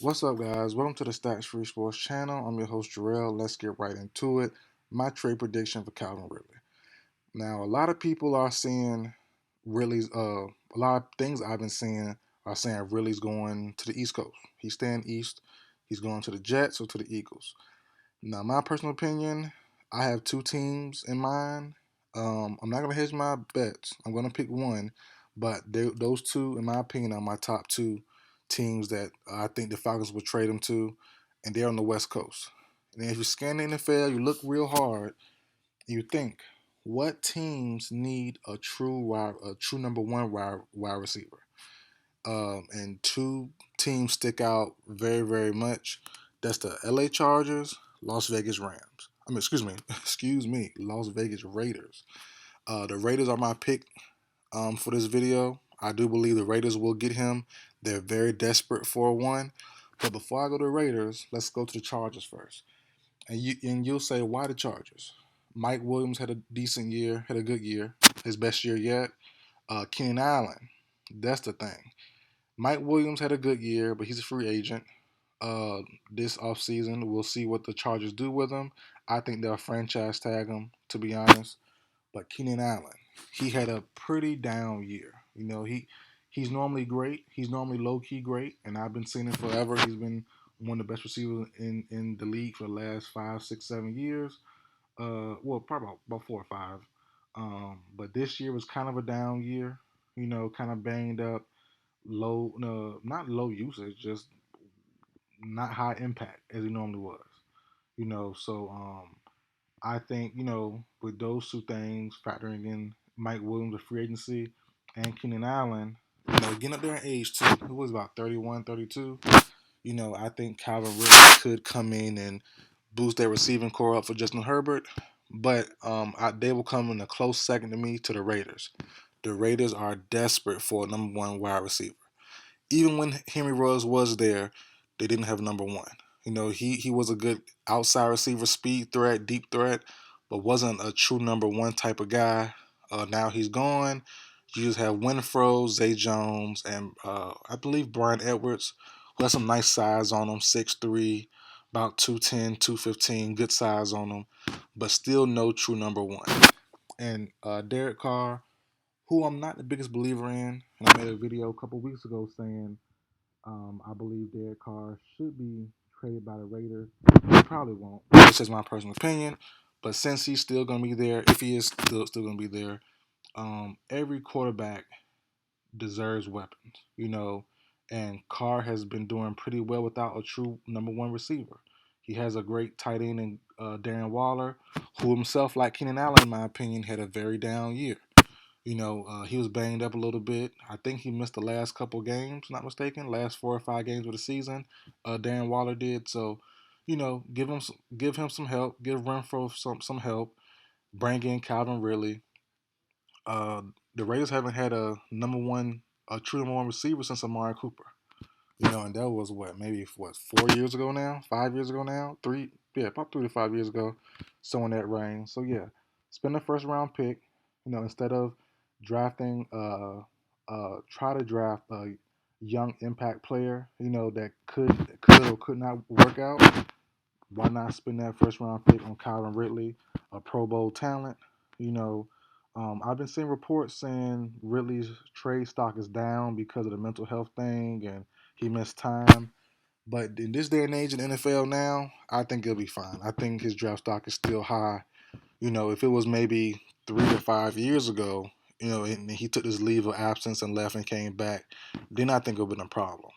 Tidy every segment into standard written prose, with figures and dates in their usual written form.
What's up, guys? Welcome to the Stats Free Sports channel. I'm your host, Jarrell. Let's get right into it. My trade prediction for Calvin Ridley. Now, a lot of people are seeing Ridley's, a lot of things I've been seeing are saying Ridley's going to the East Coast. He's staying East. He's going to the Jets or to the Eagles. Now, my personal opinion, I have two teams in mind. I'm not going to hedge my bets. I'm going to pick one, but those two, in my opinion, are my top two teams that I think the Falcons would trade him to, and they're on the West Coast. And if you scan the NFL, you look real hard, and you think, what teams need a true number one wide receiver? And two teams stick out very, very much. That's the LA Chargers, Las Vegas Rams. Excuse me, Las Vegas Raiders. The Raiders are my pick for this video. I do believe the Raiders will get him. They're very desperate for one. But before I go to the Raiders, let's go to the Chargers first. And you'll say, why the Chargers? Mike Williams had a decent year, had a good year, his best year yet. Keenan Allen, that's the thing. Mike Williams had a good year, but he's a free agent. This offseason, we'll see what the Chargers do with him. I think they'll franchise tag him, to be honest. But Keenan Allen, he had a pretty down year. He's normally great. He's normally low key great, and I've been seeing it forever. He's been one of the best receivers in the league for the last 5, 6, 7 years. Well, probably about 4 or 5. But this year was kind of a down year. Kind of banged up, low, no, not low usage, just not high impact as he normally was. So I think with those two things factoring in Mike Williams, the free agency, and Keenan Allen, getting up there in age too, who was about 31, 32. I think Calvin Ridley could come in and boost their receiving core up for Justin Herbert, but they will come in a close second to me to the Raiders. The Raiders are desperate for a number one wide receiver. Even when Henry Ruggs was there, they didn't have number one. He was a good outside receiver, speed threat, deep threat, but wasn't a true number one type of guy. Now he's gone. You just have Winfro, Zay Jones, and I believe Brian Edwards, who has some nice size on him, 6'3", about 210, 215, good size on him, but still no true number one. And Derek Carr, who I'm not the biggest believer in, and I made a video a couple weeks ago saying I believe Derek Carr should be traded by the Raiders. He probably won't. That's just my personal opinion. But since he's still going to be there, if he is still going to be there, every quarterback deserves weapons, and Carr has been doing pretty well without a true number one receiver. He has a great tight end in Darren Waller, who himself, like Keenan Allen, in my opinion, had a very down year. He was banged up a little bit. I think he missed the last couple games, not mistaken, last 4 or 5 games of the season. Darren Waller did. So, give him some help. Give Renfro some help. Bring in Calvin Ridley. Uh, the Raiders haven't had a true number one receiver since Amari Cooper. And that was maybe 4 years ago now, 5 years ago now, about 3 to 5 years ago, so in that range. So yeah, spend a first round pick, instead of drafting, try to draft a young impact player, that could or could not work out. Why not spend that first round pick on Calvin Ridley, a Pro Bowl talent? You know, I've been seeing reports saying Ridley's trade stock is down because of the mental health thing and he missed time. But in this day and age in the NFL now, I think he'll be fine. I think his draft stock is still high. If it was maybe 3 to 5 years ago, and he took his leave of absence and left and came back, then I think it would have been a problem.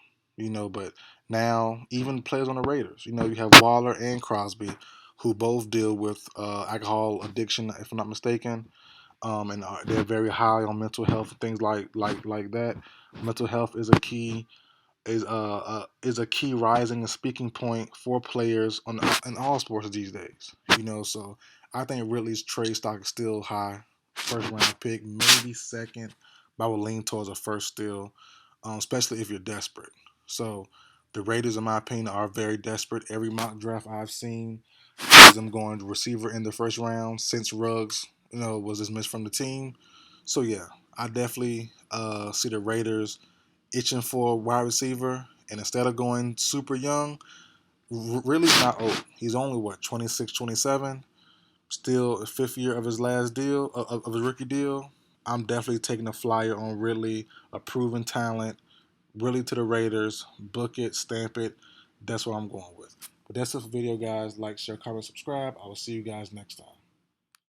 But now even players on the Raiders, you have Waller and Crosby, who both deal with alcohol addiction, if I'm not mistaken, and they're very high on mental health and things like that. Mental health is a key rising and speaking point for players in all sports these days. So I think Ridley's trade stock is still high. First round pick, maybe second, but I would lean towards a first still, especially if you're desperate. So the Raiders, in my opinion, are very desperate. Every mock draft I've seen is them going receiver in the first round since Ruggs, was dismissed from the team. So yeah, I definitely see the Raiders itching for a wide receiver, And instead of going super young, Ridley's not old. He's only, what, 26, 27? Still fifth year of his last deal, of his rookie deal. I'm definitely taking a flyer on Ridley, a proven talent. Really to the Raiders. Book it, stamp it. That's what I'm going with. But that's it for the video, guys. Like, share, comment, subscribe. I will see you guys next time.